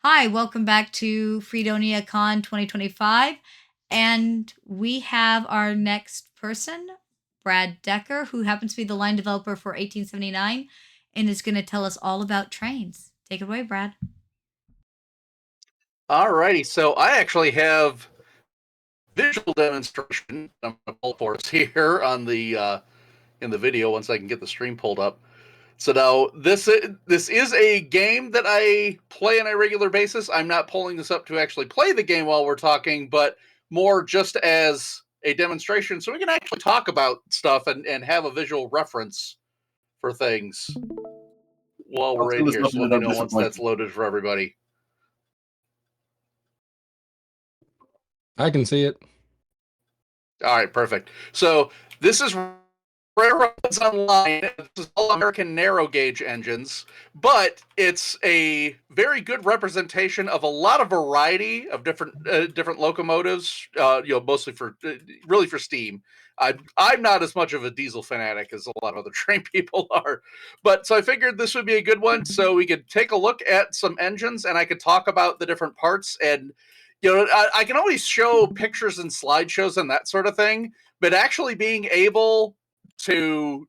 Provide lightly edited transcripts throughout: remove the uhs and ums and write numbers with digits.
Hi, welcome back to FreedoniaCon 2025. And we have our next person, Brad Decker, who happens to be the line developer for 1879 and is going to tell us all about trains. Take it away, Brad. Alrighty, so I actually have visual demonstration. I'm going to pull for us here on the in the video once I can get the stream pulled up. So now this is a game that I play on a regular basis. I'm not pulling this up to actually play the game while we're talking, but more just as a demonstration, so we can actually talk about stuff and have a visual reference for things while we're in here. So let me know once that's loaded for everybody. I can see it. All right, perfect. So this is Railroads Online. This is all American narrow gauge engines, but it's a very good representation of a lot of variety of different locomotives. Mostly for really for steam. I'm not as much of a diesel fanatic as a lot of other train people are, but so I figured this would be a good one. So we could take a look at some engines, and I could talk about the different parts. And I can always show pictures and slideshows and that sort of thing, but actually being able to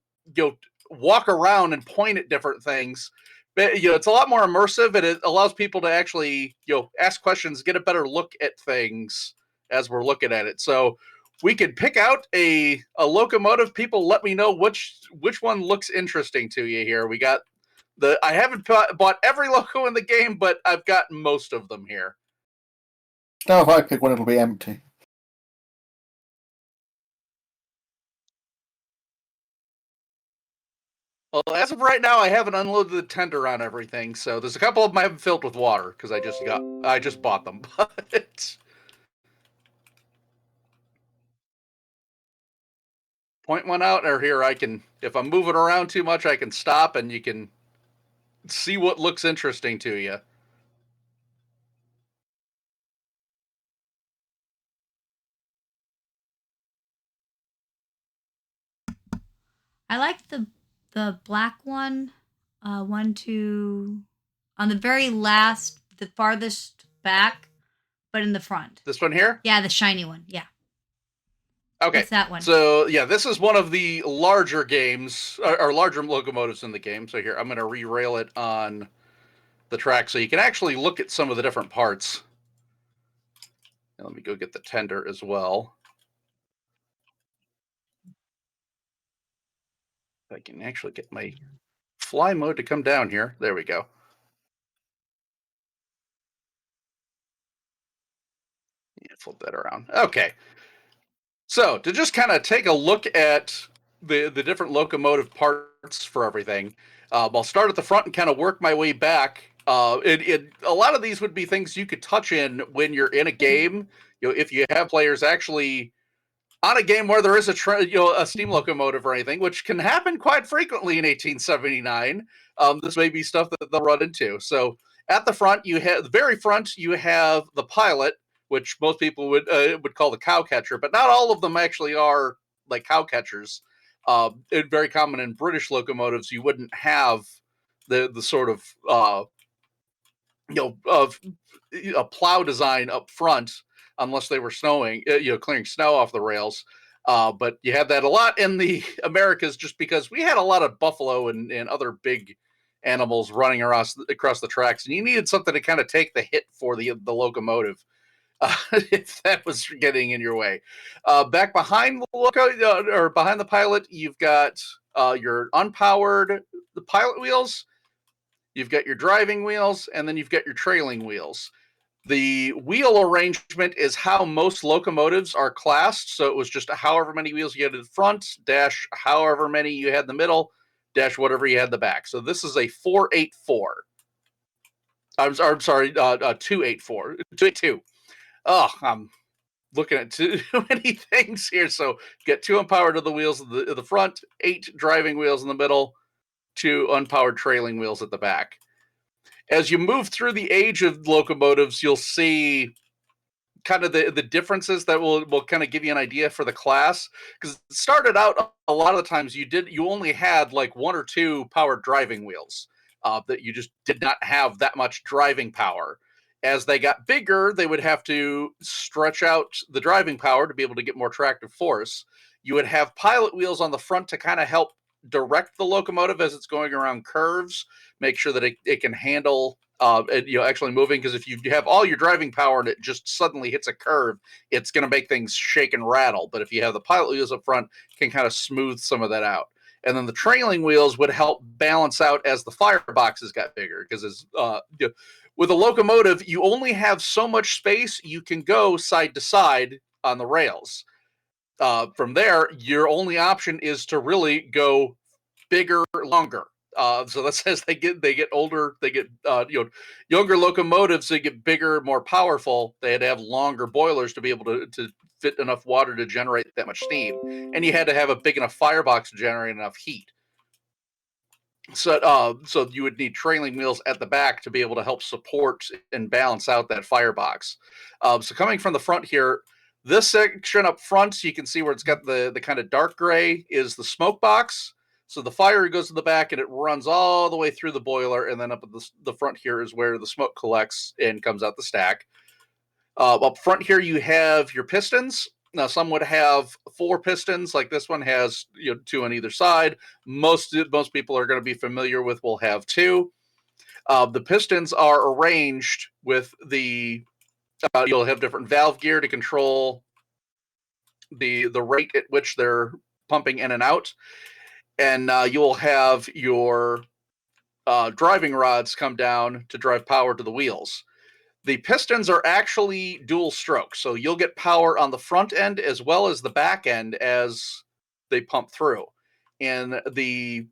walk around and point at different things, it's a lot more immersive, and it allows people to actually ask questions, get a better look at things as we're looking at it. So we could pick out a locomotive. People, let me know which one looks interesting to you here. We got I haven't bought every loco in the game, but I've got most of them here. Now if I pick one, it'll be empty. Well, as of right now, I haven't unloaded the tender on everything, so there's a couple of them I haven't filled with water because I just bought them. But point one out, or here I can, if I'm moving around too much, I can stop and you can see what looks interesting to you. I like the black one, on the very last, the farthest back, but in the front. This one here? Yeah, the shiny one. Yeah. Okay. What's that one? So yeah, this is one of the larger games, or larger locomotives in the game. So here, I'm going to re-rail it on the track so you can actually look at some of the different parts. And let me go get the tender as well. If I can actually get my fly mode to come down here. There we go. Yeah, flip that around. Okay. So to just kind of take a look at the different locomotive parts for everything, I'll start at the front and kind of work my way back. A lot of these would be things you could touch in when you're in a game. If you have players actually on a game where there is a steam locomotive or anything, which can happen quite frequently in 1879. This may be stuff that they'll run into. So at the front, the very front, you have the pilot, which most people would call the cow catcher, but not all of them actually are like cow catchers. It's very common in British locomotives. You wouldn't have the sort of of a plow design up front unless they were snowing, clearing snow off the rails. But you have that a lot in the Americas just because we had a lot of buffalo and other big animals running across the tracks, and you needed something to kind of take the hit for the locomotive. If that was getting in your way. Back behind the loco, or behind the pilot, you've got your unpowered the pilot wheels, you've got your driving wheels, and then you've got your trailing wheels. The wheel arrangement is how most locomotives are classed. So it was just however many wheels you had in the front, dash however many you had in the middle, dash whatever you had in the back. So this is a 484. I'm sorry, 284, 282. Oh, I'm looking at too many things here. So get 2 unpowered of the wheels of the front, 8 driving wheels in the middle, 2 unpowered trailing wheels at the back. As you move through the age of locomotives, you'll see kind of the differences that will kind of give you an idea for the class. Because it started out a lot of the times you only had like 1 or 2 powered driving wheels. that you just did not have that much driving power. As they got bigger, they would have to stretch out the driving power to be able to get more tractive force. You would have pilot wheels on the front to kind of help direct the locomotive as it's going around curves, make sure that it can handle actually moving, because if you have all your driving power and it just suddenly hits a curve, it's going to make things shake and rattle. But if you have the pilot wheels up front, it can kind of smooth some of that out. And then the trailing wheels would help balance out as the fireboxes got bigger, because as with a locomotive, you only have so much space you can go side to side on the rails. From there, your only option is to really go bigger, longer. So that says they get older, they get younger locomotives. They get bigger, more powerful. They had to have longer boilers to be able to fit enough water to generate that much steam, and you had to have a big enough firebox to generate enough heat. So you would need trailing wheels at the back to be able to help support and balance out that firebox. So coming from the front here, this section up front, you can see where it's got the kind of dark gray is the smoke box. So the fire goes to the back and it runs all the way through the boiler, and then up at the front here is where the smoke collects and comes out the stack. Up front here, you have your pistons. Now, some would have 4 pistons, like this one has 2 on either side. Most people are going to be familiar with will have 2. The pistons are arranged with you'll have different valve gear to control the rate at which they're pumping in and out. And you will have your driving rods come down to drive power to the wheels. The pistons are actually dual stroke, so you'll get power on the front end as well as the back end as they pump through. And the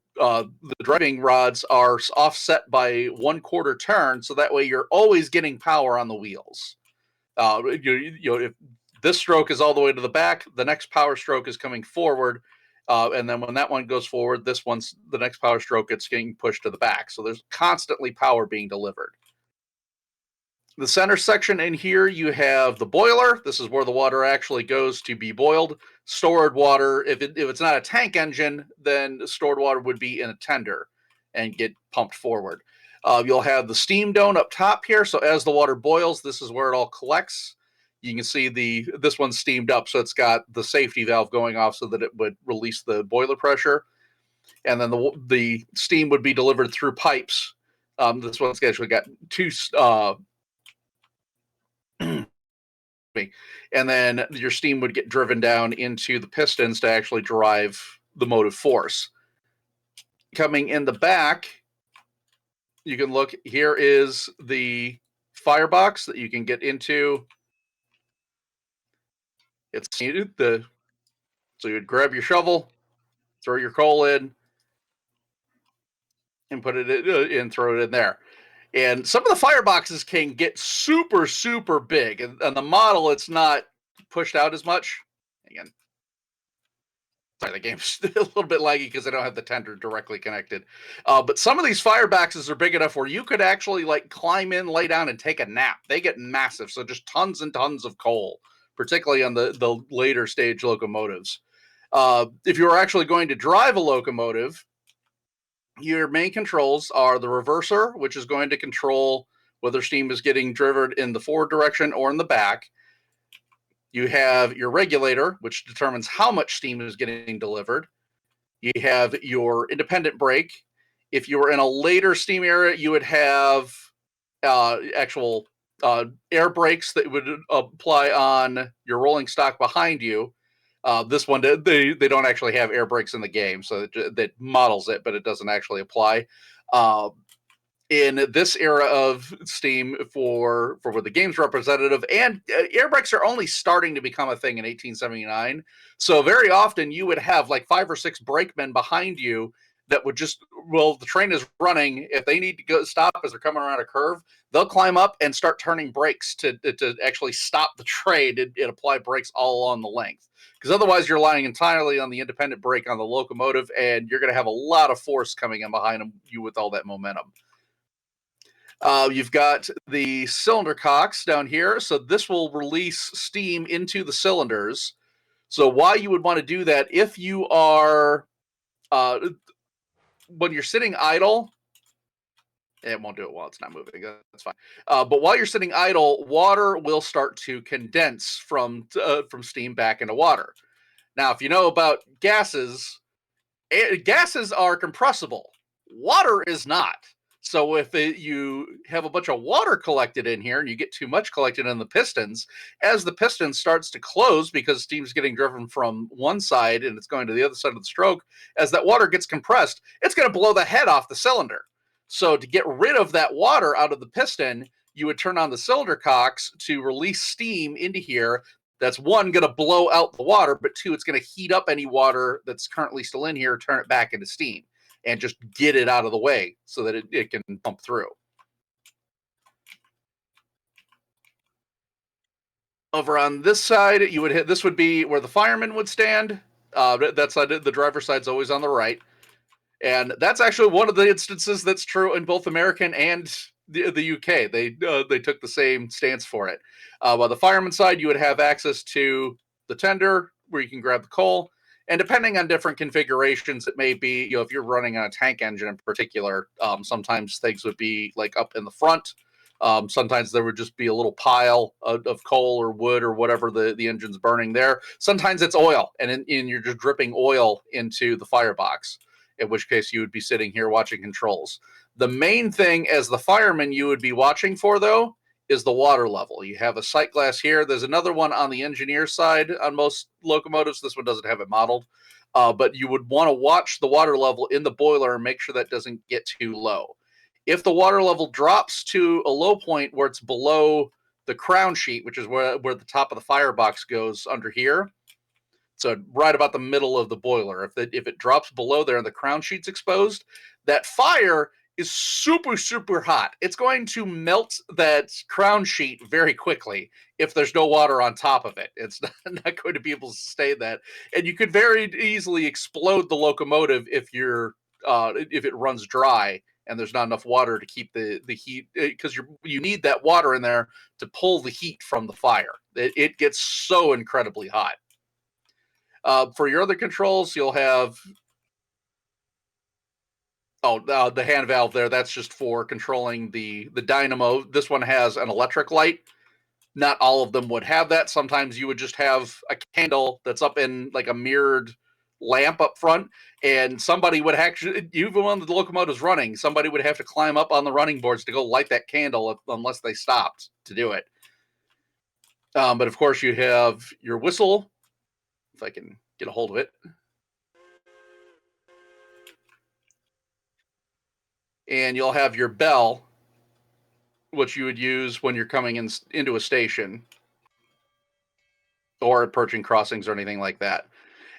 driving rods are offset by 1/4 turn, so that way you're always getting power on the wheels. If this stroke is all the way to the back, the next power stroke is coming forward. And then when that one goes forward, the next power stroke, it's getting pushed to the back. So there's constantly power being delivered. The center section in here, you have the boiler. This is where the water actually goes to be boiled. Stored water, if it's not a tank engine, then stored water would be in a tender and get pumped forward. You'll have the steam dome up top here. So as the water boils, this is where it all collects. You can see this one's steamed up, so it's got the safety valve going off so that it would release the boiler pressure. And then the steam would be delivered through pipes. This one's actually got 2 and then your steam would get driven down into the pistons to actually drive the motive force. Coming in the back, you can look, here is the firebox that you can get into. So you would grab your shovel, throw your coal in, and put it in, and throw it in there. And some of the fireboxes can get super, super big. And on the model, it's not pushed out as much. Again, sorry, the game's a little bit laggy because I don't have the tender directly connected. But some of these fireboxes are big enough where you could actually climb in, lay down, and take a nap. They get massive, so just tons and tons of coal, particularly on the later stage locomotives. If you were actually going to drive a locomotive, your main controls are the reverser, which is going to control whether steam is getting driven in the forward direction or in the back. You have your regulator, which determines how much steam is getting delivered. You have your independent brake. If you were in a later steam era, you would have actual air brakes that would apply on your rolling stock behind you. This one, they don't actually have air brakes in the game, so that models it, but it doesn't actually apply. In this era of Steam, for where the game's representative, and air brakes are only starting to become a thing in 1879. So very often you would have 5 or 6 brakemen behind you that would just, the train is running. If they need to go stop as they're coming around a curve, they'll climb up and start turning brakes to actually stop the train and apply brakes all along the length. Because otherwise you're relying entirely on the independent brake on the locomotive, and you're going to have a lot of force coming in behind you with all that momentum. You've got the cylinder cocks down here. So this will release steam into the cylinders. So why you would want to do that, if you are, when you're sitting idle, It won't do it while it's not moving. That's fine. But while you're sitting idle, water will start to condense from steam back into water. Now, if you know about gases, gases are compressible. Water is not. So if you have a bunch of water collected in here and you get too much collected in the pistons, as the piston starts to close because steam's getting driven from one side and it's going to the other side of the stroke, as that water gets compressed, it's going to blow the head off the cylinder. So to get rid of that water out of the piston, you would turn on the cylinder cocks to release steam into here. That's one, going to blow out the water, but two, it's going to heat up any water that's currently still in here, turn it back into steam, and just get it out of the way so that it can pump through. Over on this side, you would hit, this would be where the fireman would stand. That side, the driver's side's always on the right. And that's actually one of the instances that's true in both American and the UK. They took the same stance for it. While the fireman's side, you would have access to the tender where you can grab the coal. And depending on different configurations, it may be, if you're running on a tank engine in particular, sometimes things would be like up in the front. Sometimes there would just be a little pile of coal or wood or whatever the engine's burning there. Sometimes it's oil, and you're just dripping oil into the firebox, in which case you would be sitting here watching controls. The main thing as the fireman you would be watching for, though, is the water level. You have a sight glass here. There's another one on the engineer side on most locomotives. This one doesn't have it modeled. But you would want to watch the water level in the boiler and make sure that doesn't get too low. If the water level drops to a low point where it's below the crown sheet, which is where the top of the firebox goes under here, so right about the middle of the boiler, if it drops below there and the crown sheet's exposed, that fire is super, super hot. It's going to melt that crown sheet very quickly if there's no water on top of it. It's not going to be able to sustain that. And you could very easily explode the locomotive if it runs dry and there's not enough water to keep the heat, because you need that water in there to pull the heat from the fire. It gets so incredibly hot. For your other controls, you'll have the hand valve there. That's just for controlling the dynamo. This one has an electric light. Not all of them would have that. Sometimes you would just have a candle that's up in like a mirrored lamp up front, and somebody would actually, even when the locomotive's running, somebody would have to climb up on the running boards to go light that candle unless they stopped to do it. But of course, you have your whistle, if I can get a hold of it. And you'll have your bell, which you would use when you're coming into a station or approaching crossings or anything like that.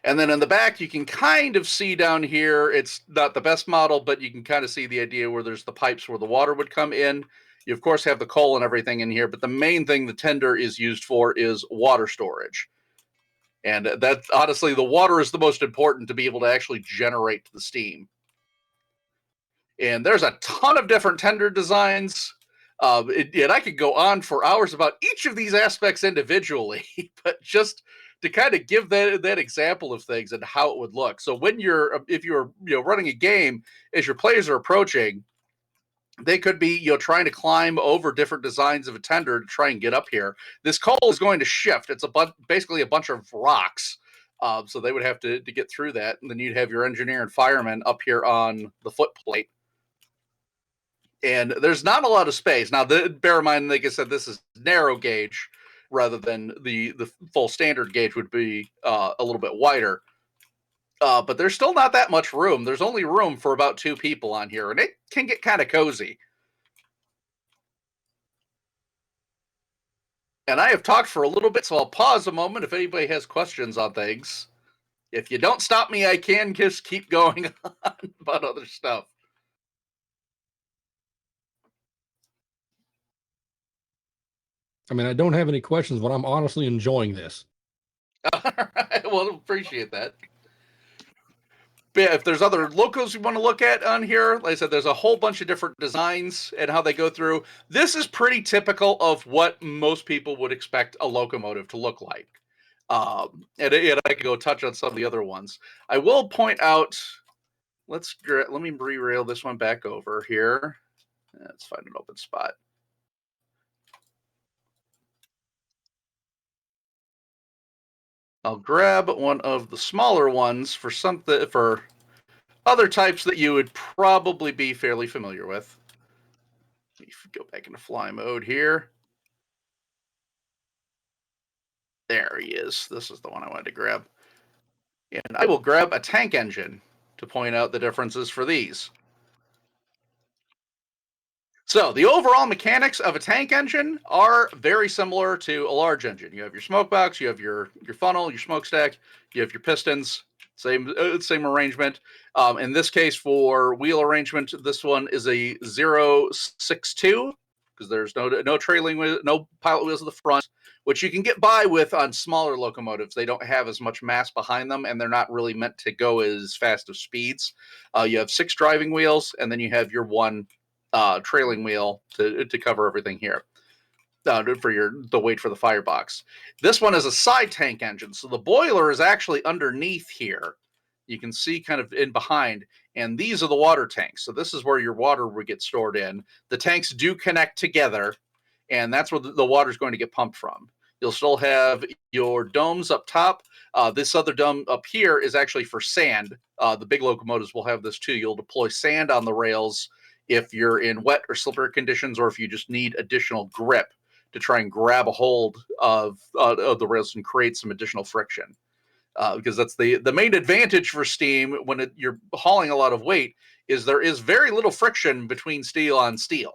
And then in the back, you can kind of see down here, it's not the best model, but you can kind of see the idea where there's the pipes where the water would come in. You, of course, have the coal and everything in here, but the main thing the tender is used for is water storage. And that's honestly, the water is the most important to be able to actually generate the steam. And there's a ton of different tender designs. And I could go on for hours about each of these aspects individually, but just to kind of give that example of things and how it would look. So when if you're running a game, as your players are approaching, they could be trying to climb over different designs of a tender to try and get up here. This coal is going to shift. It's basically a bunch of rocks. So they would have to get through that. And then you'd have your engineer and fireman up here on the foot plate. And there's not a lot of space. Now, bear in mind, like I said, this is narrow gauge rather than the full standard gauge would be a little bit wider. But there's still not that much room. There's only room for about 2 people on here, and it can get kind of cozy. And I have talked for a little bit, so I'll pause a moment if anybody has questions on things. If you don't stop me, I can just keep going on about other stuff. I mean, I don't have any questions, but I'm honestly enjoying this. All right, well, appreciate that. But yeah, if there's other locos you want to look at on here, like I said, there's a whole bunch of different designs and how they go through. This is pretty typical of what most people would expect a locomotive to look like. And I could go touch on some of the other ones. I will point out, let me re-rail this one back over here. Let's find an open spot. I'll grab one of the smaller ones for other types that you would probably be fairly familiar with. Go back into fly mode here. There he is. This is the one I wanted to grab. And I will grab a tank engine to point out the differences for these. So the overall mechanics of a tank engine are very similar to a large engine. You have your smoke box, you have your funnel, your smokestack, you have your pistons, same arrangement. In this case, for wheel arrangement, this one is a 062 because there's no trailing wheel, no pilot wheels at the front, which you can get by with on smaller locomotives. They don't have as much mass behind them, and they're not really meant to go as fast of speeds. You have 6 driving wheels, and then you have your one trailing wheel to cover everything here for the weight for the firebox. This one is a side tank engine, so the boiler is actually underneath here. You can see kind of in behind, and these are the water tanks. So this is where your water would get stored in. The tanks do connect together, and that's where the water is going to get pumped from. You'll still have your domes up top. This other dome up here is actually for sand. The big locomotives will have this too. You'll deploy sand on the rails if you're in wet or slippery conditions, or if you just need additional grip to try and grab a hold of the rails and create some additional friction. Because that's the main advantage for steam when you're hauling a lot of weight, is there is very little friction between steel on steel.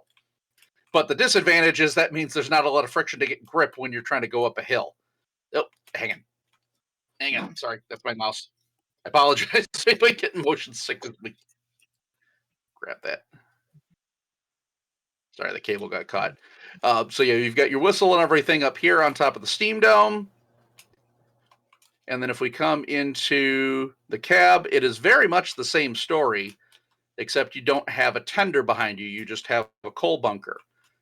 But the disadvantage is that means there's not a lot of friction to get grip when you're trying to go up a hill. Oh, hang on. Sorry, that's my mouse. I apologize. I get motion sickness. Grab that. Sorry, the cable got caught. So yeah, you've got your whistle and everything up here on top of the steam dome. And then if we come into the cab, it is very much the same story, except you don't have a tender behind you. You just have a coal bunker.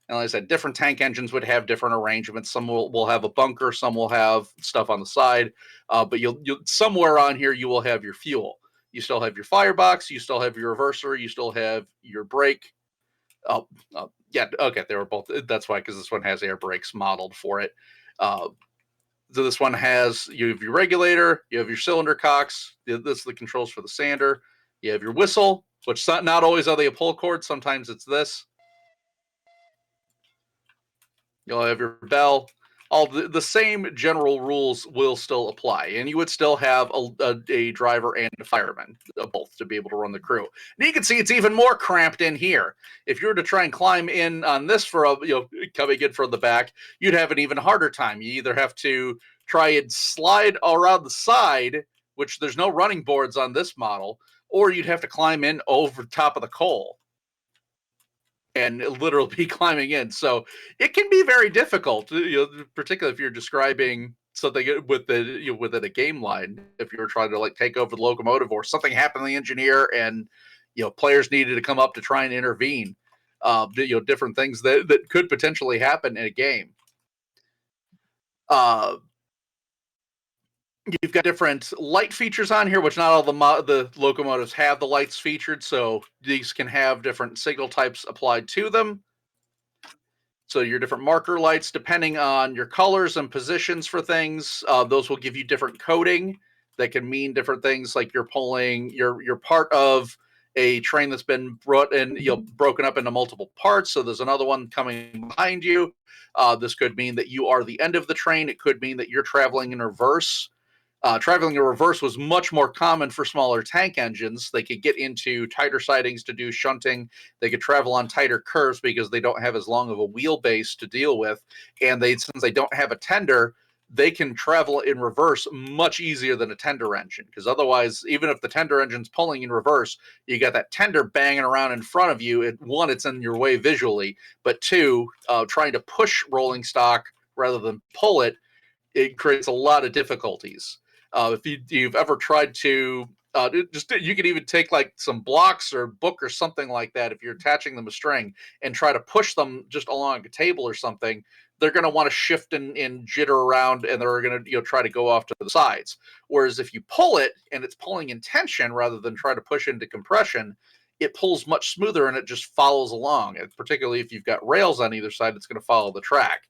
And like I said, different tank engines would have different arrangements. Some will have a bunker, some will have stuff on the side. But you'll somewhere on here, you will have your fuel. You still have your firebox, you still have your reverser, you still have your brake. Yeah, okay, they were both. That's why, because this one has air brakes modeled for it. So this one you have your regulator, you have your cylinder cocks. This is the controls for the sander. You have your whistle, which not always are they a pull cord. Sometimes it's this. You'll have your bell. All the same general rules will still apply, and you would still have a driver and a fireman, both, to be able to run the crew. And you can see it's even more cramped in here. If you were to try and climb in on this coming in from the back, you'd have an even harder time. You either have to try and slide around the side, which there's no running boards on this model, or you'd have to climb in over top of the coal and literally be climbing in. So it can be very difficult, particularly if you're describing something within a game line. If you're trying to take over the locomotive, or something happened to the engineer, and players needed to come up to try and intervene. Different things that could potentially happen in a game. You've got different light features on here, which not all the locomotives have the lights featured, so these can have different signal types applied to them. So your different marker lights, depending on your colors and positions for things, those will give you different coding that can mean different things. Like you're part of a train that's been broken up into multiple parts. So there's another one coming behind you. This could mean that you are the end of the train. It could mean that you're traveling in reverse. Traveling in reverse was much more common for smaller tank engines. They could get into tighter sidings to do shunting. They could travel on tighter curves because they don't have as long of a wheelbase to deal with. And since they don't have a tender, they can travel in reverse much easier than a tender engine. Because otherwise, even if the tender engine's pulling in reverse, you got that tender banging around in front of you. One, it's in your way visually. But two, trying to push rolling stock rather than pull it creates a lot of difficulties. If you've ever tried to you could even take some blocks or book or something like that. If you're attaching them a string and try to push them just along a table or something, they're going to want to shift and jitter around, and they're going to try to go off to the sides. Whereas if you pull it and it's pulling in tension rather than try to push into compression, it pulls much smoother and it just follows along. And particularly if you've got rails on either side, it's going to follow the track.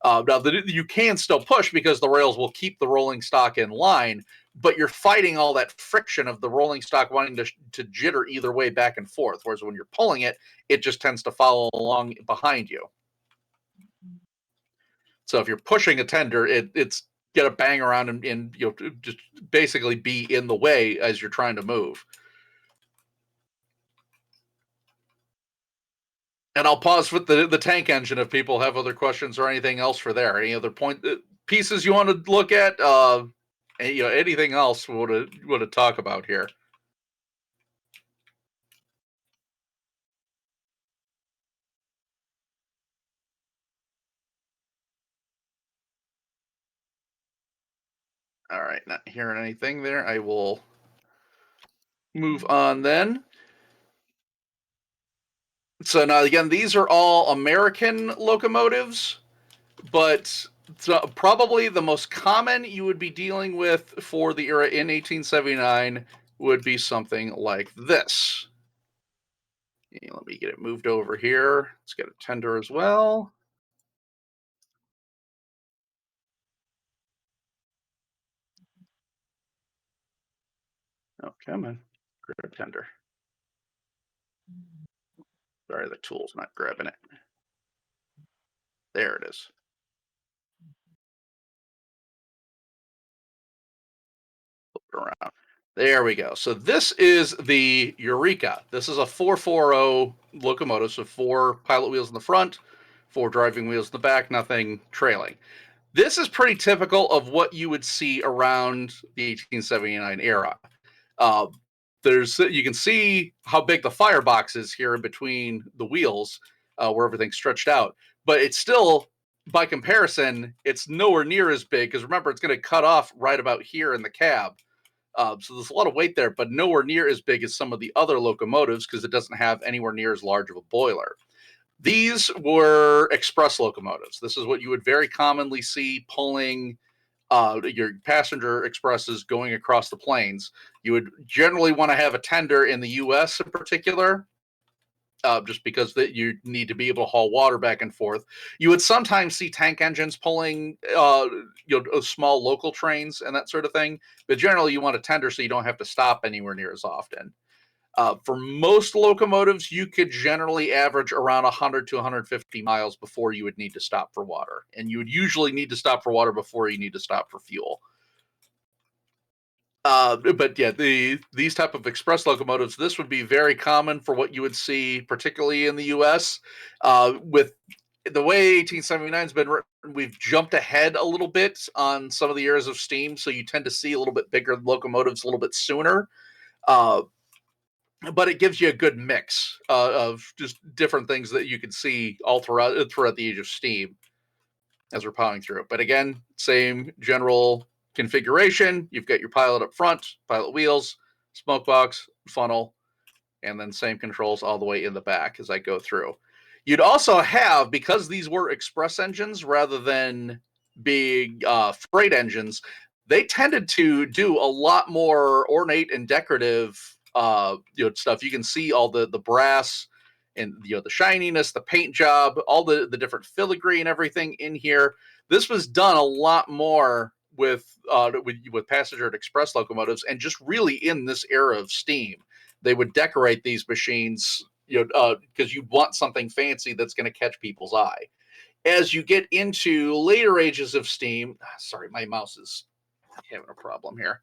Now, you can still push because the rails will keep the rolling stock in line, but you're fighting all that friction of the rolling stock wanting to jitter either way back and forth. Whereas when you're pulling it, it just tends to follow along behind you. So if you're pushing a tender, it's going to bang around and just basically be in the way as you're trying to move. And I'll pause with the tank engine if people have other questions or anything else for there. Any other pieces you want to look at? Anything else we want to talk about here? All right, not hearing anything there. I will move on then. So now again, these are all American locomotives, but probably the most common you would be dealing with for the era in 1879 would be something like this. Let me get it moved over here. Let's get a tender as well. Oh, come on. Grab a tender. Sorry, the tool's not grabbing it. There it is. Flip it around. There we go. So this is the Eureka. This is a 440 locomotive, so 4 pilot wheels in the front, 4 driving wheels in the back, nothing trailing. This is pretty typical of what you would see around the 1879 era. You can see how big the firebox is here in between the wheels, where everything's stretched out. But it's still, by comparison, it's nowhere near as big because remember, it's going to cut off right about here in the cab. So there's a lot of weight there, but nowhere near as big as some of the other locomotives because it doesn't have anywhere near as large of a boiler. These were express locomotives. This is what you would very commonly see pulling your passenger expresses going across the plains. You would generally want to have a tender in the U.S. in particular, just because you need to be able to haul water back and forth. You would sometimes see tank engines pulling small local trains and that sort of thing, but generally you want a tender so you don't have to stop anywhere near as often. For most locomotives, you could generally average around 100 to 150 miles before you would need to stop for water. And you would usually need to stop for water before you need to stop for fuel. But yeah, these type of express locomotives, this would be very common for what you would see, particularly in the U.S. With the way 1879 has been written, we've jumped ahead a little bit on some of the eras of steam, so you tend to see a little bit bigger locomotives a little bit sooner. But it gives you a good mix of just different things that you can see all throughout the age of steam as we're plowing through it. But again, same general configuration. You've got your pilot up front, pilot wheels, smoke box, funnel, and then same controls all the way in the back as I go through. You'd also have, because these were express engines rather than big freight engines, they tended to do a lot more ornate and decorative stuff. You can see all the brass and the shininess, the paint job, all the different filigree and everything in here. This was done a lot more with passenger and express locomotives, and just really in this era of steam, they would decorate these machines, because you'd want something fancy that's going to catch people's eye. As you get into later ages of steam, sorry, my mouse is having a problem here.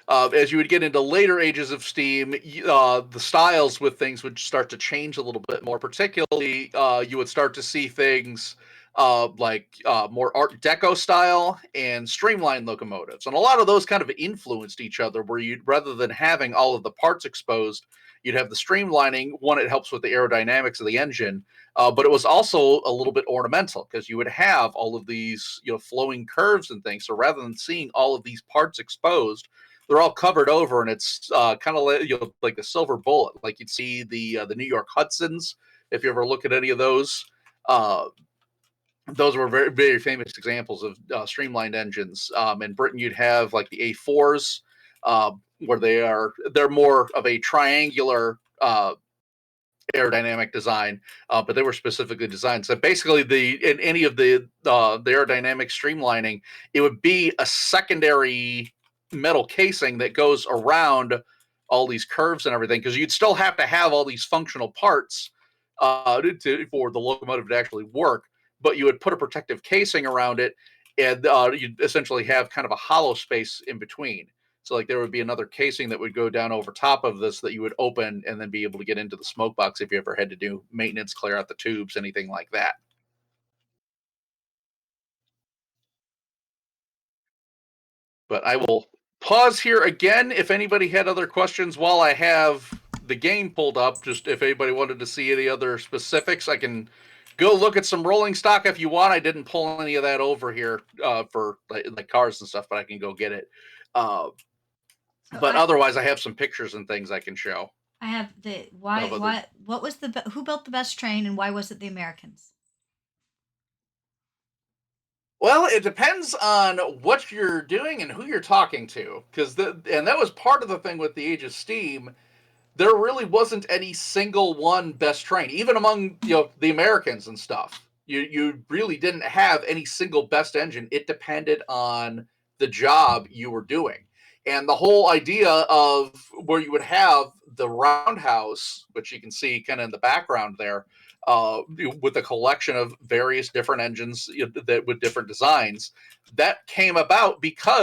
As you would get into later ages of steam, the styles with things would start to change a little bit more. Particularly, you would start to see things like more Art Deco style and streamlined locomotives. And a lot of those kind of influenced each other, where rather than having all of the parts exposed, you'd have the streamlining. One, it helps with the aerodynamics of the engine, but it was also a little bit ornamental because you would have all of these flowing curves and things. So rather than seeing all of these parts exposed, they're all covered over, and it's kind of like the silver bullet, like you'd see the New York Hudsons. If you ever look at any of those were very, very famous examples of streamlined engines. In Britain, you'd have like the A4s. where they're more of a triangular aerodynamic design, but they were specifically designed. So basically, in any of the aerodynamic streamlining, it would be a secondary metal casing that goes around all these curves and everything, because you'd still have to have all these functional parts for the locomotive to actually work. But you would put a protective casing around it, and you'd essentially have kind of a hollow space in between. So like there would be another casing that would go down over top of this that you would open and then be able to get into the smoke box if you ever had to do maintenance, clear out the tubes, anything like that. But I will pause here again if anybody had other questions while I have the game pulled up. Just if anybody wanted to see any other specifics, I can go look at some rolling stock if you want. I didn't pull any of that over here for like cars and stuff, but I can go get it. But otherwise, I have some pictures and things I can show. I have the what was who built the best train and why was it the Americans? Well, it depends on what you're doing and who you're talking to, and that was part of the thing with the Age of Steam. There really wasn't any single one best train, even among the Americans and stuff. You really didn't have any single best engine. It depended on the job you were doing. And the whole idea of where you would have the roundhouse, which you can see kind of in the background there, with a collection of various different engines that with different designs, that came about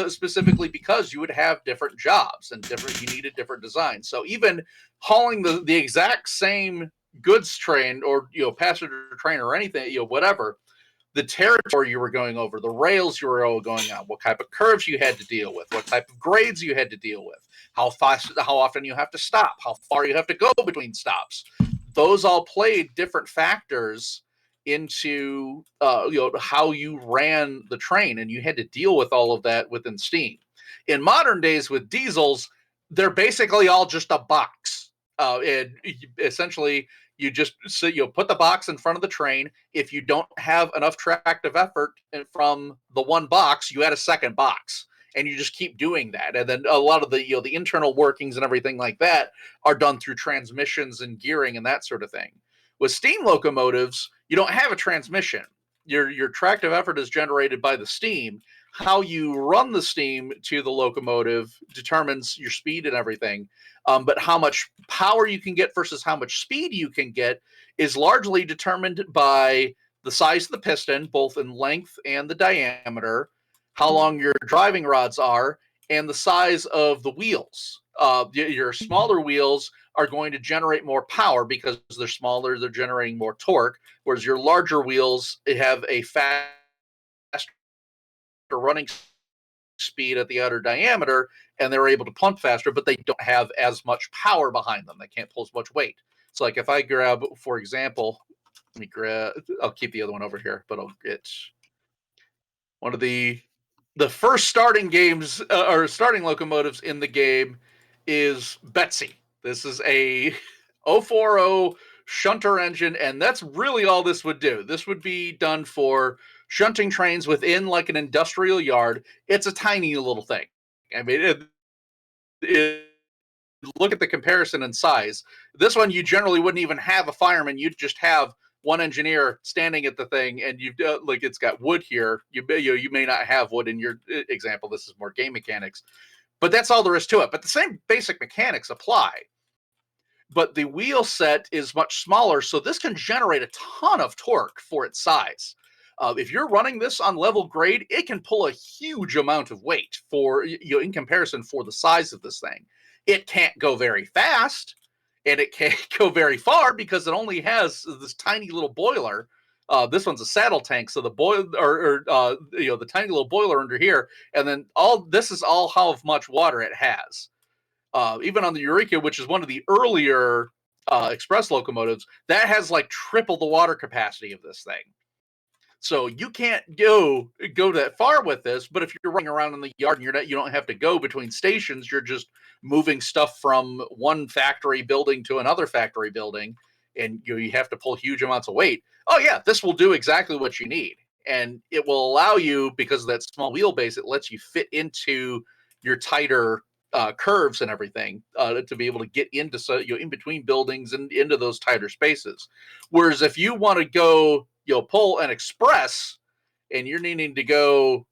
specifically because you would have different jobs and you needed different designs. So even hauling the exact same goods train or passenger train or anything, whatever, the territory you were going over, the rails you were going on, what type of curves you had to deal with, what type of grades you had to deal with, how often you have to stop, how far you have to go between stops. Those all played different factors into how you ran the train, and you had to deal with all of that within Steam. In modern days with diesels, they're basically all just a box. And essentially, you just put the box in front of the train. If you don't have enough tractive effort from the one box, you add a second box, and you just keep doing that. And then a lot of the the internal workings and everything like that are done through transmissions and gearing and that sort of thing. With steam locomotives, you don't have a transmission. Your tractive effort is generated by the steam. How you run the steam to the locomotive determines your speed and everything. But how much power you can get versus how much speed you can get is largely determined by the size of the piston, both in length and the diameter, how long your driving rods are, and the size of the wheels. Your smaller wheels are going to generate more power because they're smaller, they're generating more torque, whereas your larger wheels have a faster running speed at the outer diameter, and they're able to pump faster, but they don't have as much power behind them. They can't pull as much weight. So like if I grab, for example, I'll keep the other one over here, but I'll get one of the first starting games or starting locomotives in the game is Betsy. This is a 040 shunter engine, and that's really all this would do. This would be done for shunting trains within like an industrial yard. It's a tiny little thing. I mean, look at the comparison in size. This one, you generally wouldn't even have a fireman. You'd just have one engineer standing at the thing, and you've like it's got wood here. You may not have wood in your example. This is more game mechanics, but that's all there is to it. But the same basic mechanics apply. But the wheel set is much smaller, so this can generate a ton of torque for its size. If you're running this on level grade, it can pull a huge amount of weight for in comparison for the size of this thing. It can't go very fast, and it can't go very far because it only has this tiny little boiler. This one's a saddle tank, so the the tiny little boiler under here, and then this is all how much water it has. Even on the Eureka, which is one of the earlier express locomotives, that has like triple the water capacity of this thing. So you can't go that far with this, but if you're running around in the yard and you don't have to go between stations, you're just moving stuff from one factory building to another factory building, and you have to pull huge amounts of weight. Oh yeah, this will do exactly what you need. And it will allow you, because of that small wheelbase, it lets you fit into your tighter curves and everything to be able to get into in between buildings and into those tighter spaces. Whereas if you want to go pull an express and you're needing to go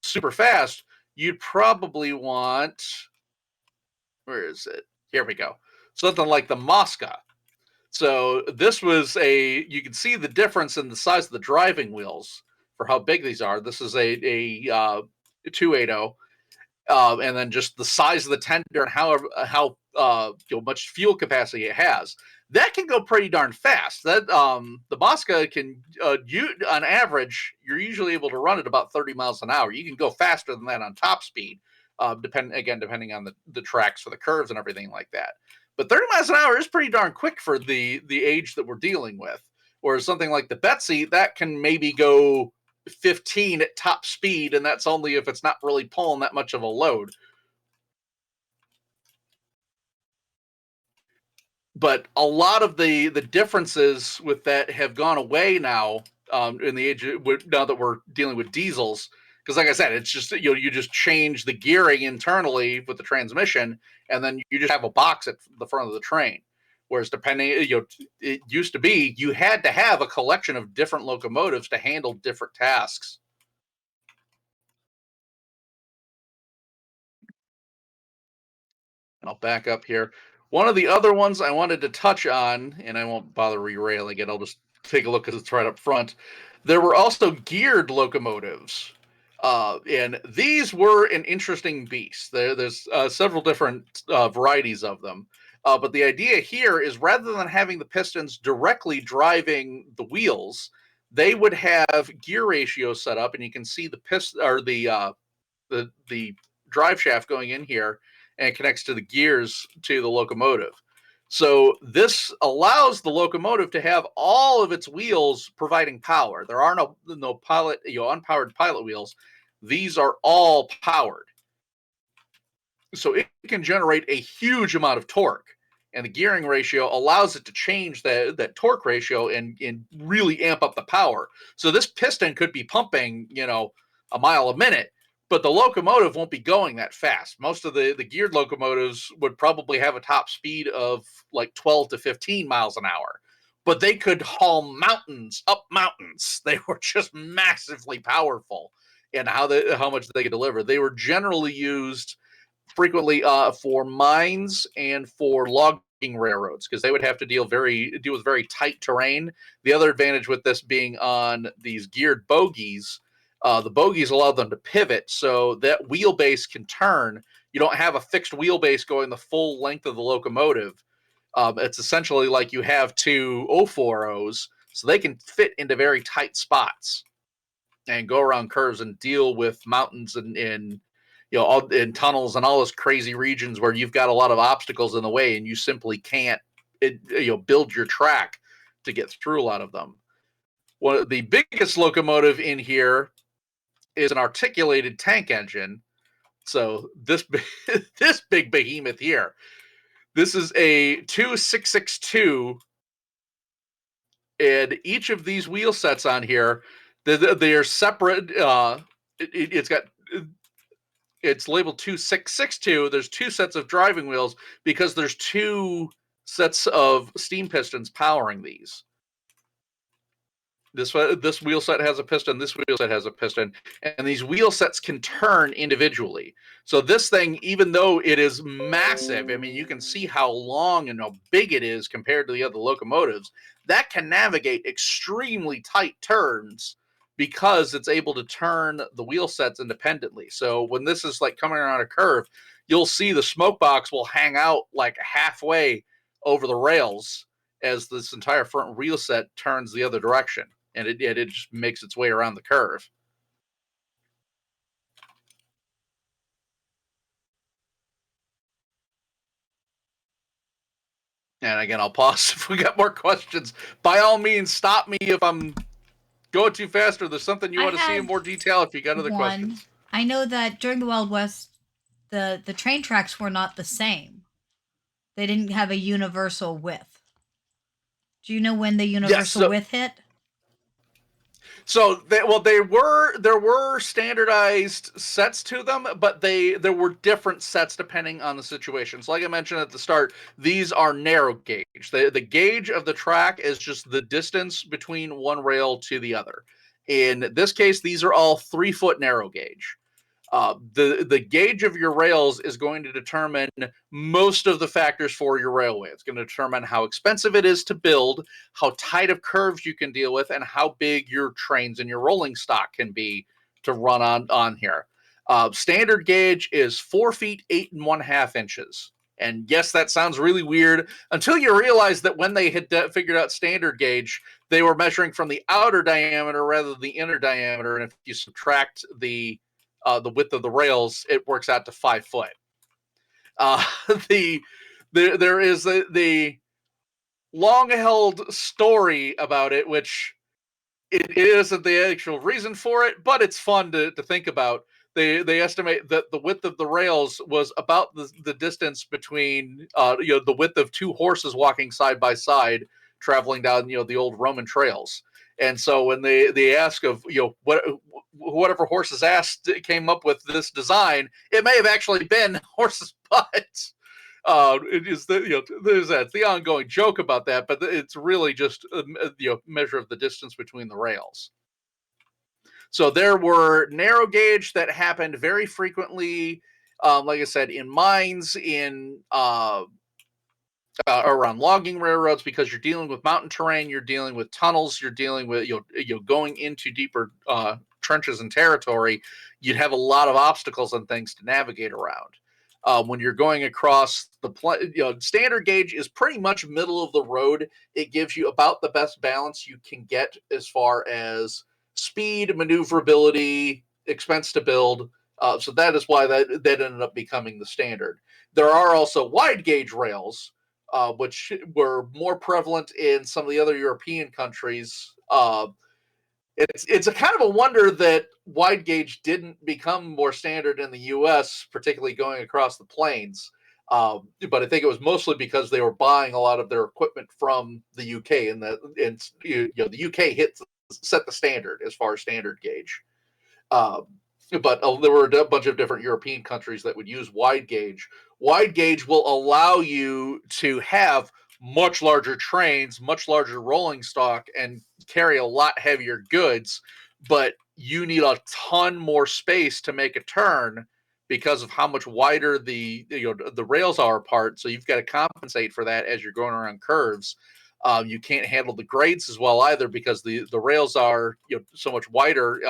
super fast, you'd probably want, where is it? Here we go. Something like the Mosca. So this was you can see the difference in the size of the driving wheels for how big these are. This is a 280, and then just the size of the tender and how much fuel capacity it has. That can go pretty darn fast. That the Mosca can, on average, you're usually able to run at about 30 miles an hour. You can go faster than that on top speed, depending on the tracks for the curves and everything like that. But 30 miles an hour is pretty darn quick for the age that we're dealing with. Whereas something like the Betsy, that can maybe go 15 at top speed, and that's only if it's not really pulling that much of a load. But a lot of the differences with that have gone away now in the age now that we're dealing with diesels. Because like I said, it's just you just change the gearing internally with the transmission, and then you just have a box at the front of the train. Whereas depending, it used to be you had to have a collection of different locomotives to handle different tasks. I'll back up here. One of the other ones I wanted to touch on, and I won't bother re-railing it, I'll just take a look because it's right up front. There were also geared locomotives. And these were an interesting beast. There's several different varieties of them. But the idea here is rather than having the pistons directly driving the wheels, they would have gear ratios set up, and you can see the piston or the drive shaft going in here, and it connects to the gears to the locomotive. So this allows the locomotive to have all of its wheels providing power. There are no pilot, unpowered pilot wheels. These are all powered. So it can generate a huge amount of torque. And the gearing ratio allows it to change that torque ratio and really amp up the power. So this piston could be pumping, a mile a minute, but the locomotive won't be going that fast. Most of the geared locomotives would probably have a top speed of like 12 to 15 miles an hour, but they could haul mountains up mountains. They were just massively powerful in how much they could deliver. They were generally used frequently for mines and for logging railroads, because they would have to deal with very tight terrain. The other advantage with this being on these geared bogies, the bogies allow them to pivot, so that wheelbase can turn. You don't have a fixed wheelbase going the full length of the locomotive. It's essentially like you have two 040s, so they can fit into very tight spots and go around curves and deal with mountains and all in tunnels and all those crazy regions where you've got a lot of obstacles in the way and you simply can't build your track to get through a lot of them. One of the biggest locomotive in here is an articulated tank engine. So this big behemoth here, this is a 2662, and each of these wheel sets on here, they are separate. It's labeled 2662. There's two sets of driving wheels because there's two sets of steam pistons powering these. This wheel set has a piston, this wheel set has a piston, and these wheel sets can turn individually. So this thing, even though it is massive, I mean, you can see how long and how big it is compared to the other locomotives, that can navigate extremely tight turns because it's able to turn the wheel sets independently. So when this is like coming around a curve, you'll see the smoke box will hang out like halfway over the rails as this entire front wheel set turns the other direction. And it just makes its way around the curve. And again, I'll pause if we got more questions. By all means, stop me if I'm going too fast or there's something you want to see in more detail if you got other questions. I know that during the Wild West, the train tracks were not the same. They didn't have a universal width. Do you know when the universal width hit? So there were standardized sets to them, but there were different sets depending on the situation. So like I mentioned at the start, these are narrow gauge. The gauge of the track is just the distance between one rail to the other. In this case, these are all 3-foot narrow gauge. The gauge of your rails is going to determine most of the factors for your railway. It's going to determine how expensive it is to build, how tight of curves you can deal with, and how big your trains and your rolling stock can be to run on here. Standard gauge is 4 feet 8 1/2 inches. And yes, that sounds really weird until you realize that when they had figured out standard gauge, they were measuring from the outer diameter rather than the inner diameter. And if you subtract the width of the rails, it works out to 5 foot. Uh, the there is the long held story about it, which it isn't the actual reason for it, but it's fun to think about. They estimate that the width of the rails was about the distance between the width of 2 horses walking side by side traveling down the old Roman trails. And so when they ask of whatever horse's ass came up with this design, it may have actually been horse's butt. It is there's the ongoing joke about that, but it's really just a measure of the distance between the rails. So there were narrow gauge that happened very frequently, like I said, in mines, in around logging railroads, because you're dealing with mountain terrain, you're dealing with tunnels, you're dealing with going into deeper trenches and territory. You'd have a lot of obstacles and things to navigate around. When you're going across standard gauge is pretty much middle of the road. It gives you about the best balance you can get as far as speed, maneuverability, expense to build. So that is why that ended up becoming the standard. There are also wide gauge rails, which were more prevalent in some of the other European countries. It's a kind of a wonder that wide gauge didn't become more standard in the U.S., particularly going across the plains. But I think it was mostly because they were buying a lot of their equipment from the UK, and the UK set the standard as far as standard gauge. But there were a bunch of different European countries that would use wide gauge. Wide gauge will allow you to have much larger trains, much larger rolling stock, and carry a lot heavier goods, but you need a ton more space to make a turn because of how much wider the rails are apart. So you've got to compensate for that as you're going around curves. You can't handle the grades as well either because the rails are so much wider.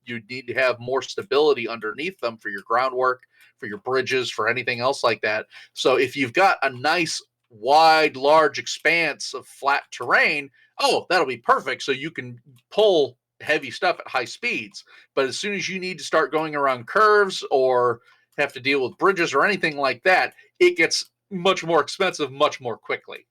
You need to have more stability underneath them for your groundwork, for your bridges, for anything else like that. So if you've got a nice wide, large expanse of flat terrain, that'll be perfect. So you can pull heavy stuff at high speeds. But as soon as you need to start going around curves or have to deal with bridges or anything like that, it gets much more expensive much more quickly.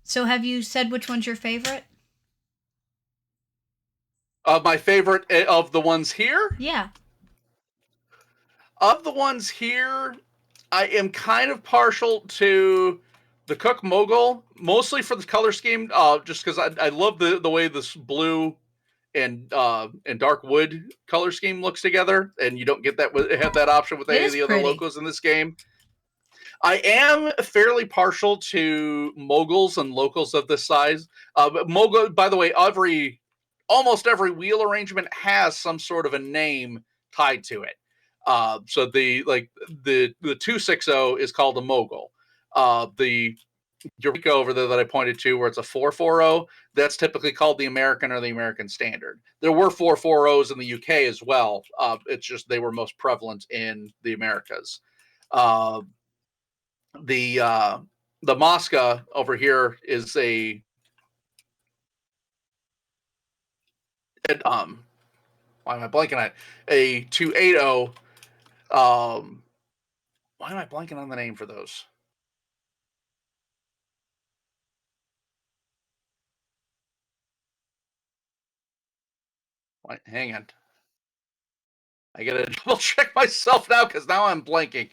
So have you said which one's your favorite? My favorite of the ones here? Yeah. Of the ones here, I am kind of partial to the Cook Mogul, mostly for the color scheme, just because I love the way this blue and dark wood color scheme looks together, and you don't get that have that option with It any of is the other pretty. logos in this game. I am fairly partial to moguls and locals of this size. Mogul, by the way, almost every wheel arrangement has some sort of a name tied to it. So the 260 is called a mogul. The Eureka over there that I pointed to, where it's a 440, that's typically called the American or the American Standard. There were 440s in the UK as well. It's just they were most prevalent in the Americas. Uh, the Mosca over here is why am I blanking on it? A 280. Why am I blanking on the name for those? Wait, hang on. I gotta double check myself now because now I'm blanking.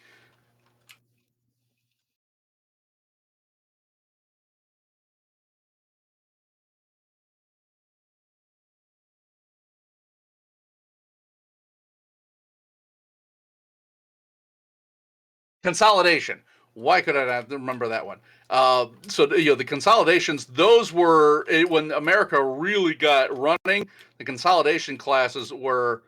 Consolidation. Why could I not remember that one? So the consolidations, those were when America really got running. The consolidation classes were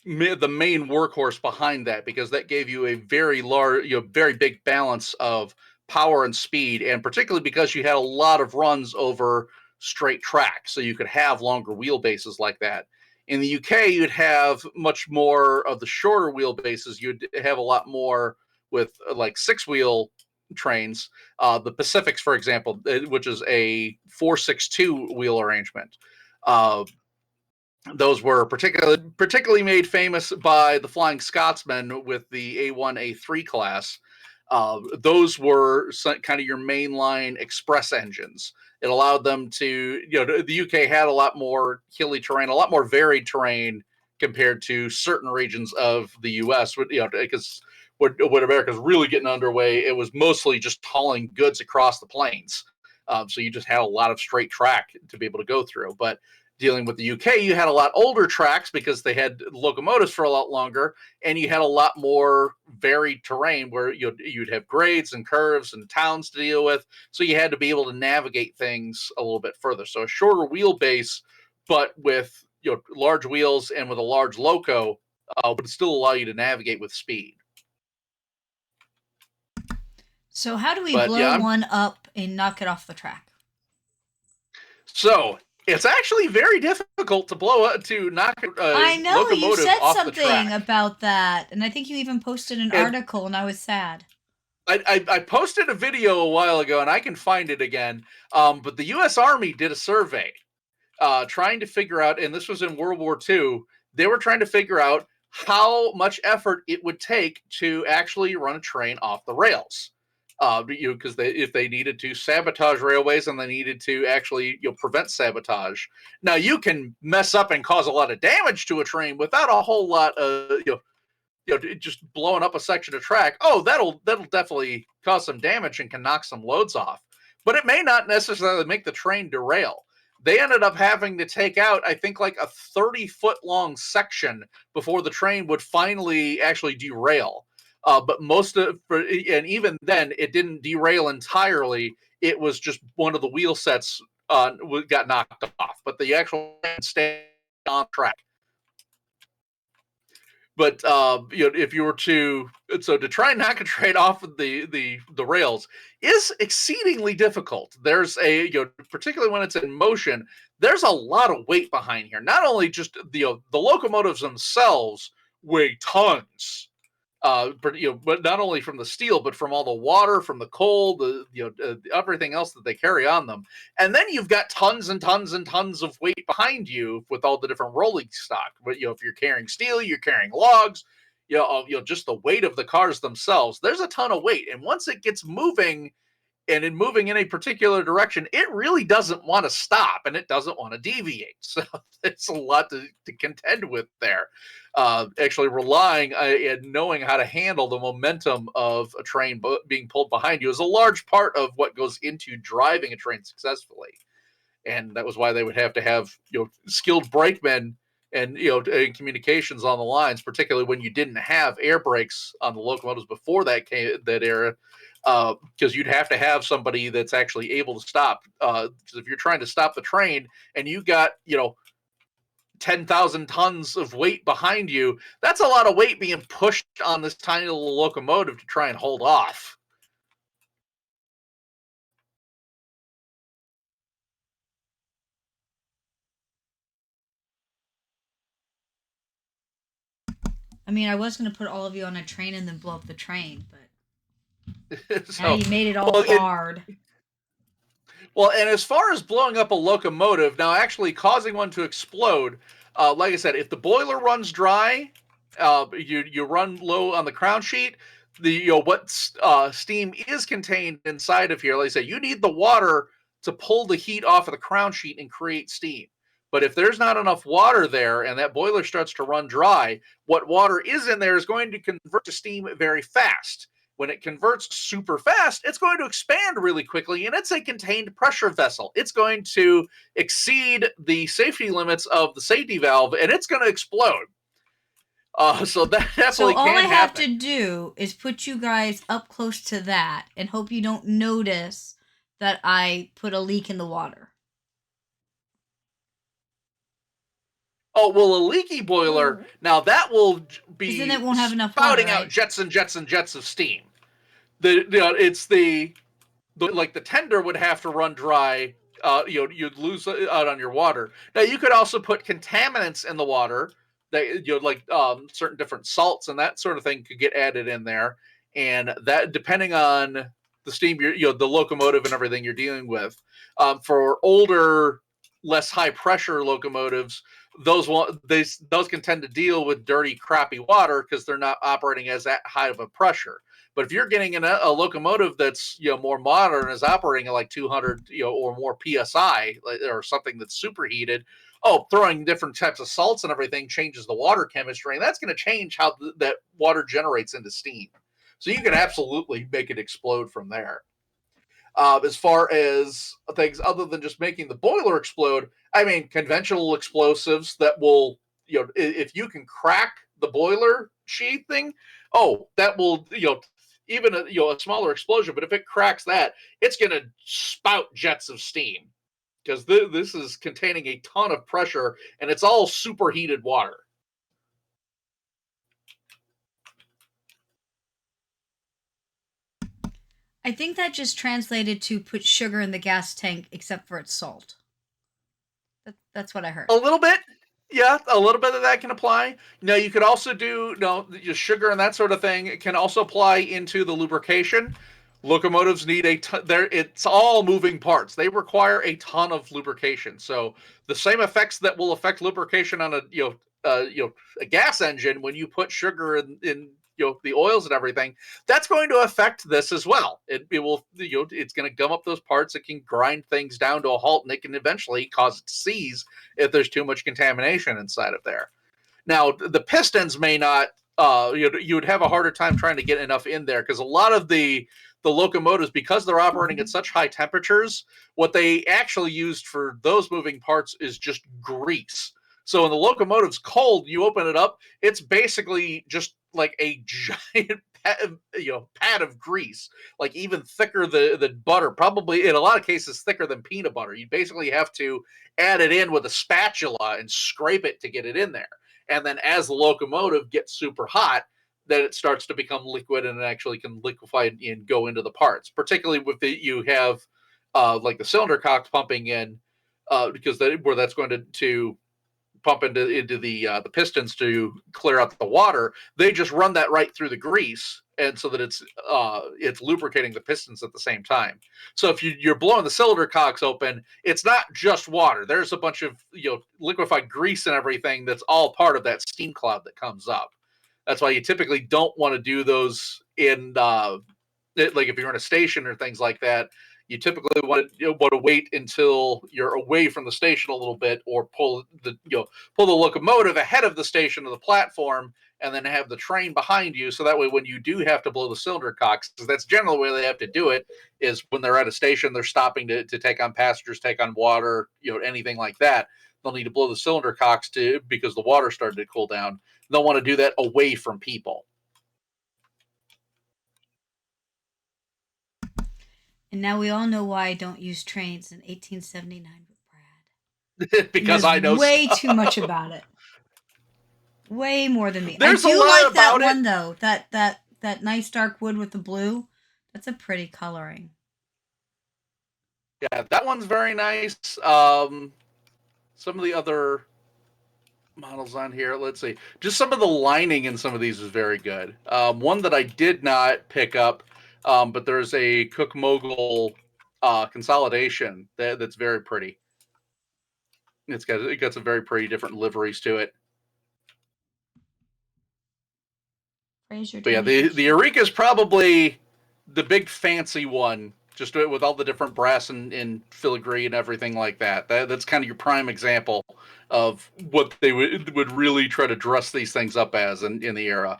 the main workhorse behind that because that gave you a very large, very big balance of power and speed, and particularly because you had a lot of runs over straight track, so you could have longer wheelbases like that. In the UK, you'd have much more of the shorter wheelbases. You'd have a lot more with like 6-wheel trains. The Pacifics, for example, which is a 462 wheel arrangement. Those were particularly made famous by the Flying Scotsman with the A1, A3 class. Those were kind of your mainline express engines. It allowed them to, the UK had a lot more hilly terrain, a lot more varied terrain compared to certain regions of the US, because when America's really getting underway, it was mostly just hauling goods across the plains. So you just had a lot of straight track to be able to go through. But dealing with the UK, you had a lot older tracks because they had locomotives for a lot longer, and you had a lot more varied terrain where you'd have grades and curves and towns to deal with. So you had to be able to navigate things a little bit further. So a shorter wheelbase, but with large wheels and with a large loco, would still allow you to navigate with speed. So how do we But, blow one up and knock it off the track? So it's actually very difficult to knock a I know, you locomotive said off the something track. about that, and I think you even posted an article, and I was sad. I posted a video a while ago, and I can find it again. But the U.S. Army did a survey trying to figure out, and this was in World War II, they were trying to figure out how much effort it would take to actually run a train off the rails. Because if they needed to sabotage railways and they needed to actually prevent sabotage. Now you can mess up and cause a lot of damage to a train without a whole lot of just blowing up a section of track. Oh, that'll definitely cause some damage and can knock some loads off, but it may not necessarily make the train derail. They ended up having to take out, I think, like a 30-foot long section before the train would finally actually derail. But and even then, it didn't derail entirely. It was just one of the wheel sets got knocked off, but the actual train stayed on track. But if you were to try and knock a train off of the rails is exceedingly difficult. There's particularly when it's in motion, there's a lot of weight behind here. Not only just the locomotives themselves weigh tons, but not only from the steel, but from all the water, from the coal, everything else that they carry on them. And then you've got tons and tons and tons of weight behind you with all the different rolling stock. But if you're carrying steel, you're carrying logs, just the weight of the cars themselves. There's a ton of weight, and once it gets moving, and in moving in a particular direction, it really doesn't want to stop and it doesn't want to deviate. So it's a lot to contend with there. Actually relying and knowing how to handle the momentum of a train being pulled behind you is a large part of what goes into driving a train successfully. And that was why they would have to have skilled brakemen and communications on the lines, particularly when you didn't have air brakes on the locomotives before that era, because you'd have to have somebody that's actually able to stop. Because if you're trying to stop the train and you got 10,000 tons of weight behind you, that's a lot of weight being pushed on this tiny little locomotive to try and hold off. I mean, I was going to put all of you on a train and then blow up the train, but So, now you made it all hard. Well, and as far as blowing up a locomotive, now actually causing one to explode, like I said, if the boiler runs dry, you run low on the crown sheet. What steam is contained inside of here, like I said, you need the water to pull the heat off of the crown sheet and create steam. But if there's not enough water there and that boiler starts to run dry, what water is in there is going to convert to steam very fast. When it converts super fast, it's going to expand really quickly, and it's a contained pressure vessel. It's going to exceed the safety limits of the safety valve, and it's going to explode. So that definitely So all I can have happen. to do is put you guys up close to that and hope you don't notice that I put a leak in the water. Oh, well, a leaky boiler, now that will be Because then it won't have enough spouting water, out right? jets and jets and jets of steam. It's the like the tender would have to run dry. You'd lose out on your water. Now you could also put contaminants in the water that like certain different salts and that sort of thing could get added in there, and that depending on the steam the locomotive and everything you're dealing with. For older, less high pressure locomotives, those can tend to deal with dirty, crappy water because they're not operating as that high of a pressure. But if you're getting in a locomotive that's more modern, is operating at like 200 or more psi or something that's superheated, throwing different types of salts and everything changes the water chemistry, and that's going to change how that water generates into steam. So you can absolutely make it explode from there. As far as things other than just making the boiler explode, I mean, conventional explosives that will, if you can crack the boiler sheathing, that will, even a smaller explosion, but if it cracks that, it's going to spout jets of steam because this is containing a ton of pressure and it's all superheated water. I think that just translated to put sugar in the gas tank except for its salt. That's what I heard. A little bit. Yeah, a little bit of that can apply. Now, you could also do, just sugar and that sort of thing. It can also apply into the lubrication. Locomotives need it's all moving parts. They require a ton of lubrication. So the same effects that will affect lubrication on a gas engine when you put sugar in the oils and everything, that's going to affect this as well. It will it's going to gum up those parts. It can grind things down to a halt, and it can eventually cause it to seize if there's too much contamination inside of there. Now the pistons may not. You would have a harder time trying to get enough in there because a lot of the locomotives, because they're operating at such high temperatures, what they actually used for those moving parts is just grease. So when the locomotive's cold, you open it up, it's basically just like a giant pad of grease, like even thicker than butter, probably in a lot of cases thicker than peanut butter. You basically have to add it in with a spatula and scrape it to get it in there. And then as the locomotive gets super hot, then it starts to become liquid and it actually can liquefy and go into the parts. Particularly with you have like the cylinder cocks pumping in because where that's going to pump into the pistons to clear out the water. They just run that right through the grease, and so that it's lubricating the pistons at the same time. So if you're blowing the cylinder cocks open, it's not just water. There's a bunch of liquefied grease and everything that's all part of that steam cloud that comes up. That's why you typically don't want to do those in like if you're in a station or things like that. You typically want to wait until you're away from the station a little bit, or pull the locomotive ahead of the station to the platform, and then have the train behind you. So that way, when you do have to blow the cylinder cocks, because that's generally the way they have to do it, is when they're at a station, they're stopping to take on passengers, take on water, anything like that. They'll need to blow the cylinder cocks because the water started to cool down. They'll want to do that away from people. And now we all know why I don't use trains in 1879 with Brad. Because I know way too much about it. Way more than me. There's I do a lot like that about one it. though. That nice dark wood with the blue. That's a pretty coloring. Yeah, that one's very nice. Some of the other models on here, let's see. Just some of the lining in some of these is very good. One that I did not pick up, but there's a Cook Mogul consolidation that's very pretty. It got some very pretty different liveries to it. Fraser, But yeah, the Eureka is probably the big fancy one just with all the different brass and filigree and everything like that. That's kind of your prime example of what they would really try to dress these things up as in the era.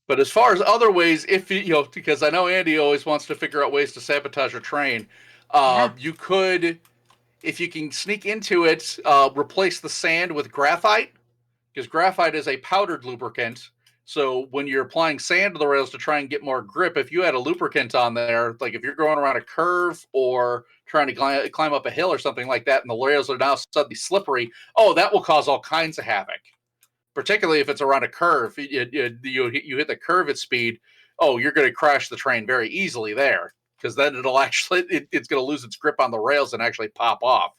But as far as other ways, if because I know Andy always wants to figure out ways to sabotage a train, you could, if you can sneak into it, replace the sand with graphite, because graphite is a powdered lubricant. So when you're applying sand to the rails to try and get more grip, if you had a lubricant on there, like if you're going around a curve or trying to climb up a hill or something like that, and the rails are now suddenly slippery, that will cause all kinds of havoc. Particularly if it's around a curve, you hit the curve at speed. Oh, you're going to crash the train very easily there, because then it'll actually it's going to lose its grip on the rails and actually pop off.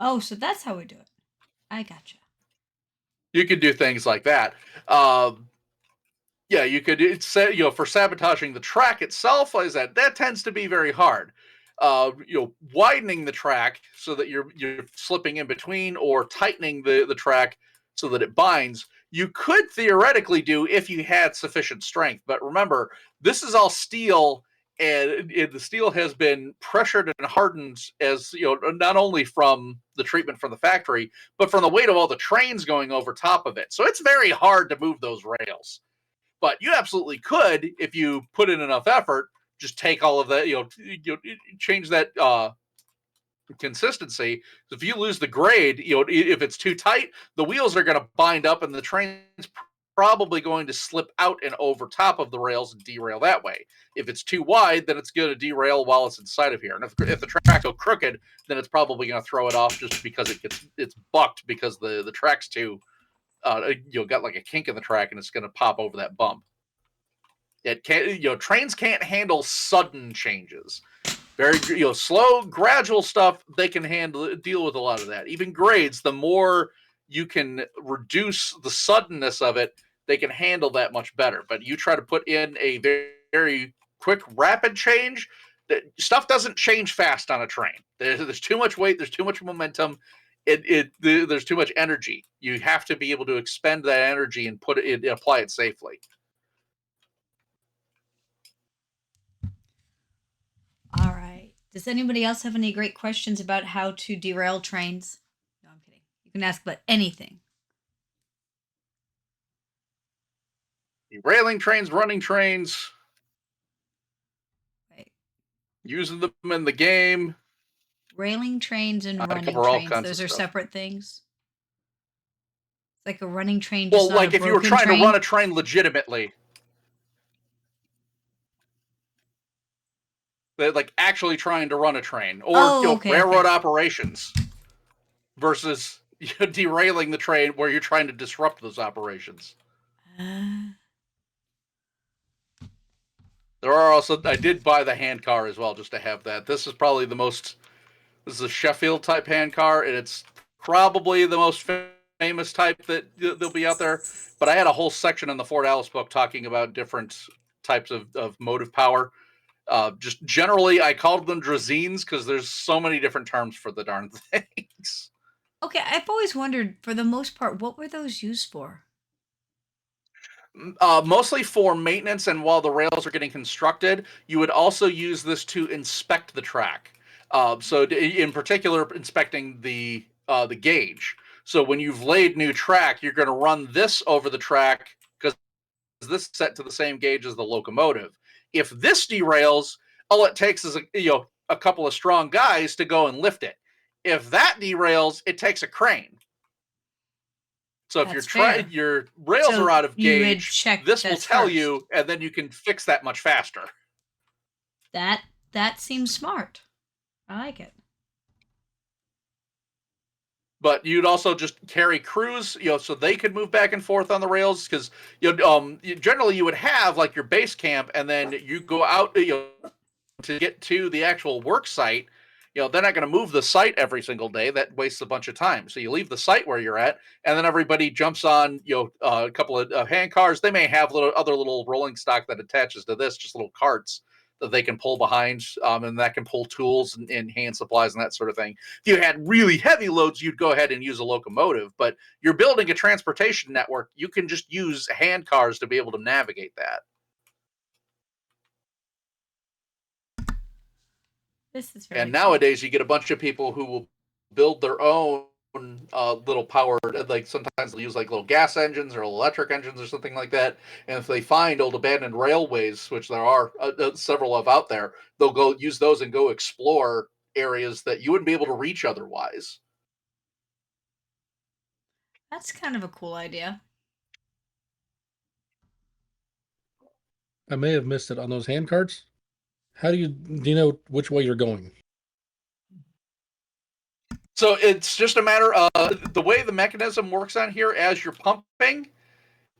Oh, so that's how we do it. I gotcha. You could do things like that. Yeah, you could. It's for sabotaging the track itself, is that tends to be very hard. Widening the track so that you're slipping in between, or tightening the track so that it binds, you could theoretically do if you had sufficient strength. But remember, this is all steel, and the steel has been pressured and hardened, as not only from the treatment from the factory, but from the weight of all the trains going over top of it. So it's very hard to move those rails. But you absolutely could, if you put in enough effort, just take all of that, change that consistency. If you lose the grade, if it's too tight, the wheels are going to bind up, and the train's probably going to slip out and over top of the rails and derail that way. If it's too wide, then it's going to derail while it's inside of here. And if the track goes crooked, then it's probably going to throw it off just because it's bucked, because the track's too got like a kink in the track, and it's going to pop over that bump. It can't, trains can't handle sudden changes. Very, slow, gradual stuff, they can deal with a lot of that. Even grades, the more you can reduce the suddenness of it, they can handle that much better. But you try to put in a very, very quick, rapid change, stuff doesn't change fast on a train. There's too much weight, there's too much momentum, there's too much energy. You have to be able to expend that energy and apply it safely. All right. Does anybody else have any great questions about how to derail trains? No, I'm kidding. You can ask about anything. Derailing trains, running trains, Right. using them in the game. Railing trains and running cover all trains. kinds Those of are stuff. separate things. It's like a running train. Well, Just not like a if you were broken trying train. to run a train legitimately, like actually trying to run a train, or railroad operations, versus derailing the train where you're trying to disrupt those operations. There are also, I did buy the hand car as well, just to have that. This is probably this is a Sheffield type hand car, and it's probably the most famous type that they'll be out there. But I had a whole section in the Ford Alice book talking about different types of motive power. Just generally, I called them draisines because there's so many different terms for the darn things. Okay, I've always wondered, for the most part, what were those used for? Mostly for maintenance, and while the rails are getting constructed, you would also use this to inspect the track. So in particular, inspecting the gauge. So when you've laid new track, you're going to run this over the track, because this is set to the same gauge as the locomotive. If this derails, all it takes is a couple of strong guys to go and lift it. If that derails, it takes a crane. So if your rails are out of gauge, this will tell you, and then you can fix that much faster. That seems smart. I like it. But you'd also just carry crews, so they could move back and forth on the rails, because generally you would have like your base camp, and then you go out to get to the actual work site. They're not going to move the site every single day. That wastes a bunch of time. So you leave the site where you're at, and then everybody jumps on a couple of hand cars. They may have other little rolling stock that attaches to this, just little carts. that they can pull behind, and that can pull tools and hand supplies and that sort of thing. If you had really heavy loads, you'd go ahead and use a locomotive, but you're building a transportation network. You can just use hand cars to be able to navigate that. This is really And cool. nowadays, you get a bunch of people who will build their own little powered, like sometimes they'll use like little gas engines or electric engines or something like that. And if they find old abandoned railways, which there are several of out there, they'll go use those and go explore areas that you wouldn't be able to reach otherwise. That's kind of a cool idea. I may have missed it on those hand carts. Do you know which way you're going? So it's just a matter of the way the mechanism works on here as you're pumping.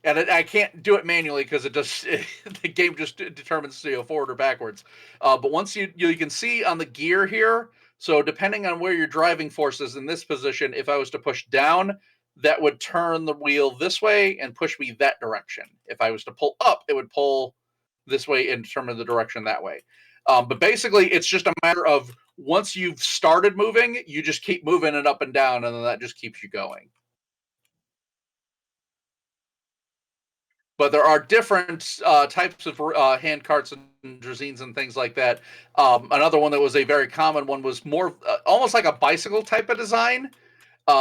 And I can't do it manually because the game just determines forward or backwards. But once you can see on the gear here. So depending on where your driving force is in this position, if I was to push down, that would turn the wheel this way and push me that direction. If I was to pull up, it would pull this way and determine the direction that way. But basically, it's just a matter of once you've started moving, you just keep moving it up and down, and then that just keeps you going. But there are different types of hand carts and draisines and things like that. Another one that was a very common one was more almost like a bicycle type of design.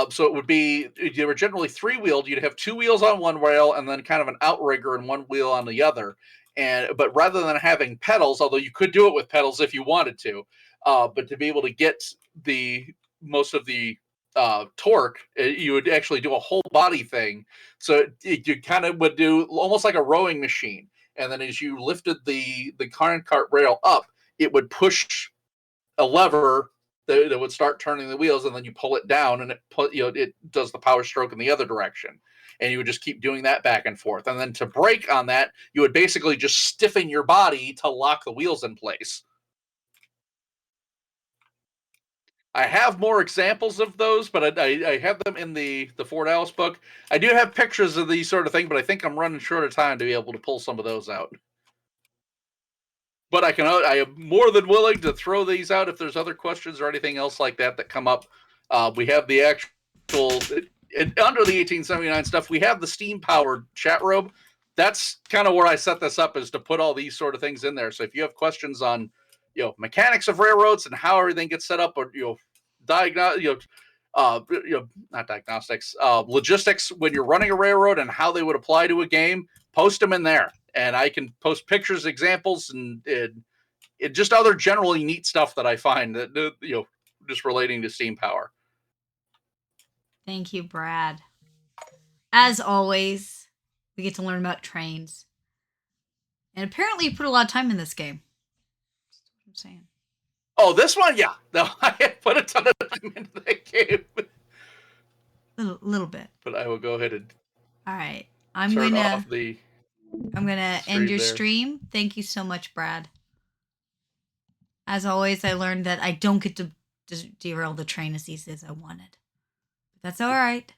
So it would be, they were generally three-wheeled. You'd have two wheels on one rail and then kind of an outrigger and one wheel on the other. But rather than having pedals, although you could do it with pedals if you wanted to, but to be able to get most of the torque, you would actually do a whole body thing. So you kind of would do almost like a rowing machine. And then as you lifted the cart rail up, it would push a lever that would start turning the wheels, and then you pull it down, and it does the power stroke in the other direction. And you would just keep doing that back and forth. And then to brake on that, you would basically just stiffen your body to lock the wheels in place. I have more examples of those, but I have them in the Fort Alice book. I do have pictures of these sort of thing, but I think I'm running short of time to be able to pull some of those out. But I am more than willing to throw these out if there's other questions or anything else like that come up. We have the actual under the 1879 stuff. We have the steam powered chat robe. That's kind of where I set this up, is to put all these sort of things in there. So if you have questions on mechanics of railroads and how everything gets set up, or not diagnostics, logistics when you're running a railroad and how they would apply to a game, post them in there. And I can post pictures, examples, and just other generally neat stuff that I find that just relating to steam power. Thank you, Brad. As always, we get to learn about trains. And apparently you put a lot of time in this game. That's what I'm saying. Oh, this one? Yeah. No, I put a ton of time into that game. Little bit. But I will go ahead and all right. turn off the I'm going to end your stream. Thank you so much, Brad. As always, I learned that I don't get to derail the train as easy as I wanted. But that's all right.